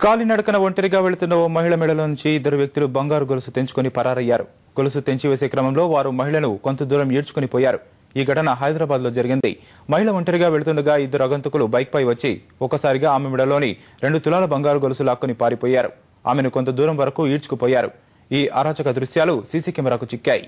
కాలినడకన ఒంటరిగా వెళుతున్న ఓ మహిళ మెడలో నుంచి ఇద్దరు వ్యక్తులు బంగారు గొలుసు తెంచుకుని పరారయ్యారు. గొలుసు తెంచివేసే క్రమంలో వారు మహిళను కొంత దూరం ఈడ్చుకుని పోయారు. ఈ ఘటన హైదరాబాద్ లో జరిగింది. మహిళ ఒంటరిగా వెళుతుండగా ఇద్దరు అగంతకులు బైక్ పై వచ్చి ఒక్కసారిగా ఆమె మెడలోని 2 తులాల బంగారు గొలుసు లాక్కుని పారిపోయారు. ఆమెను కొంత దూరం వరకు ఈడ్చుకుపోయారు. ఈ అరాచక దృశ్యాలు సీసీ కెమెరాకు చిక్కాయి.